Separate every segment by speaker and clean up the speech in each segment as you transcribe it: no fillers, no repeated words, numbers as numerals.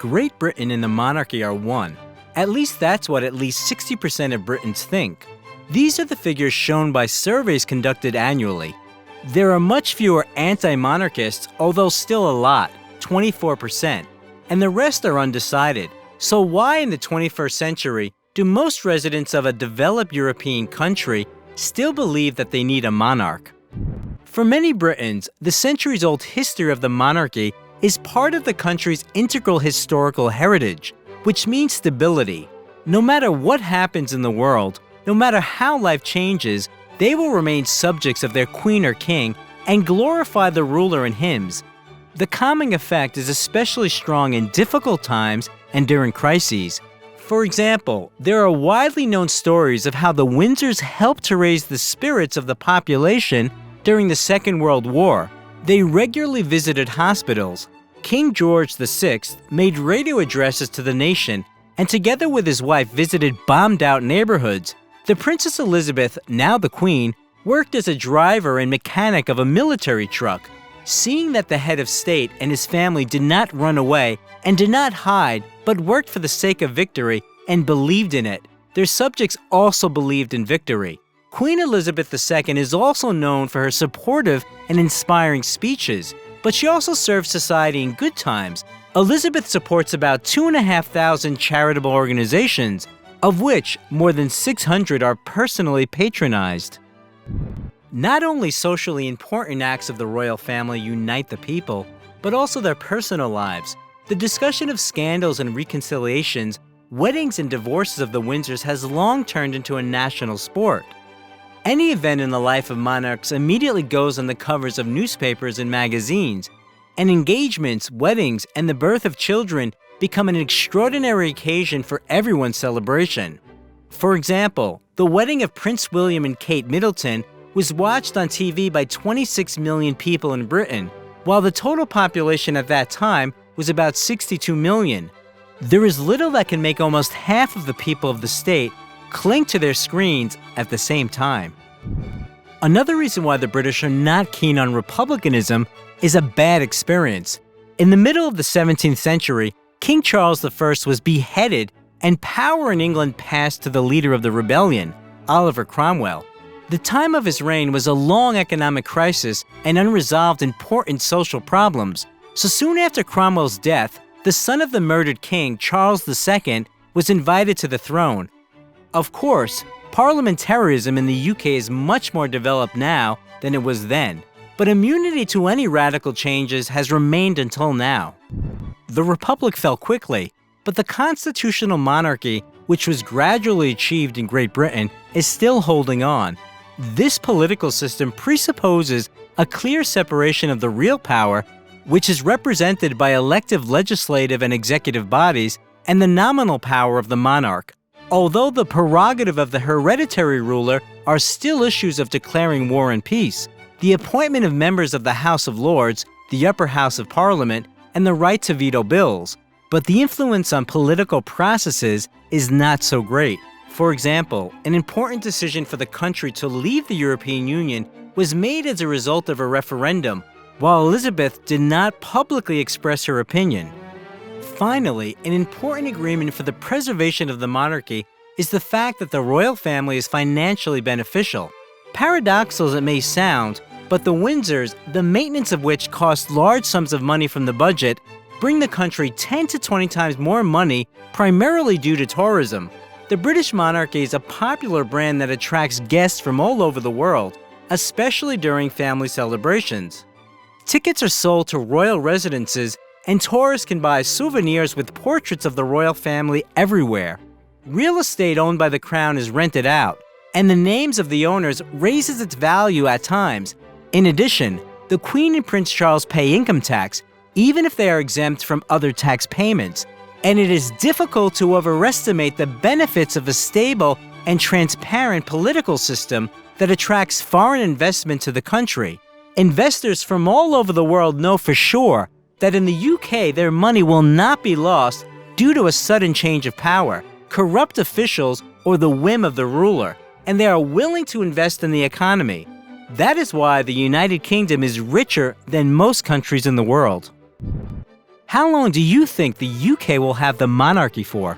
Speaker 1: Great Britain and the monarchy are one. At least that's what at least 60% of Britons think. These are the figures shown by surveys conducted annually. There are much fewer anti-monarchists, although still a lot, 24%, and the rest are undecided. So why in the 21st century do most residents of a developed European country still believe that they need a monarch? For many Britons, the centuries-old history of the monarchy is part of the country's integral historical heritage, which means stability. No matter what happens in the world, no matter how life changes, they will remain subjects of their queen or king and glorify the ruler in hymns. The calming effect is especially strong in difficult times and during crises. For example, there are widely known stories of how the Windsors helped to raise the spirits of the population during the Second World War. They regularly visited hospitals. King George VI made radio addresses to the nation and together with his wife visited bombed-out neighborhoods. The Princess Elizabeth, now the Queen, worked as a driver and mechanic of a military truck. Seeing that the head of state and his family did not run away and did not hide but worked for the sake of victory and believed in it, their subjects also believed in victory. Queen Elizabeth II is also known for her supportive and inspiring speeches, but she also serves society in good times. Elizabeth supports about 2,500 charitable organizations, of which more than 600 are personally patronized. Not only socially important acts of the royal family unite the people, but also their personal lives. The discussion of scandals and reconciliations, weddings and divorces of the Windsors has long turned into a national sport. Any event in the life of monarchs immediately goes on the covers of newspapers and magazines, and engagements, weddings, and the birth of children become an extraordinary occasion for everyone's celebration. For example, the wedding of Prince William and Kate Middleton was watched on TV by 26 million people in Britain, while the total population at that time was about 62 million. There is little that can make almost half of the people of the state cling to their screens at the same time. Another reason why the British are not keen on republicanism is a bad experience. In the middle of the 17th century, King Charles I was beheaded and power in England passed to the leader of the rebellion, Oliver Cromwell. The time of his reign was a long economic crisis and unresolved important social problems. So soon after Cromwell's death, the son of the murdered king, Charles II, was invited to the throne. Of course, parliamentarism in the UK is much more developed now than it was then, but immunity to any radical changes has remained until now. The Republic fell quickly, but the constitutional monarchy, which was gradually achieved in Great Britain, is still holding on. This political system presupposes a clear separation of the real power, which is represented by elective legislative and executive bodies, and the nominal power of the monarch. Although the prerogative of the hereditary ruler are still issues of declaring war and peace, the appointment of members of the House of Lords, the upper house of Parliament, and the right to veto bills, but the influence on political processes is not so great. For example, an important decision for the country to leave the European Union was made as a result of a referendum, while Elizabeth did not publicly express her opinion. Finally, an important agreement for the preservation of the monarchy is the fact that the royal family is financially beneficial. Paradoxical as it may sound, but the Windsors, the maintenance of which cost large sums of money from the budget, bring the country 10 to 20 times more money, primarily due to tourism. The British monarchy is a popular brand that attracts guests from all over the world, especially during family celebrations. Tickets are sold to royal residences, and tourists can buy souvenirs with portraits of the royal family everywhere. Real estate owned by the crown is rented out, and the names of the owners raises its value at times. In addition, the Queen and Prince Charles pay income tax, even if they are exempt from other tax payments, and it is difficult to overestimate the benefits of a stable and transparent political system that attracts foreign investment to the country. Investors from all over the world know for sure that in the UK their money will not be lost due to a sudden change of power, corrupt officials, or the whim of the ruler, and they are willing to invest in the economy. That is why the United Kingdom is richer than most countries in the world. How long do you think the UK will have the monarchy for?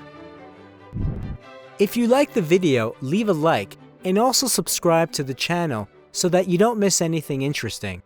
Speaker 1: If you like the video, leave a like and also subscribe to the channel so that you don't miss anything interesting.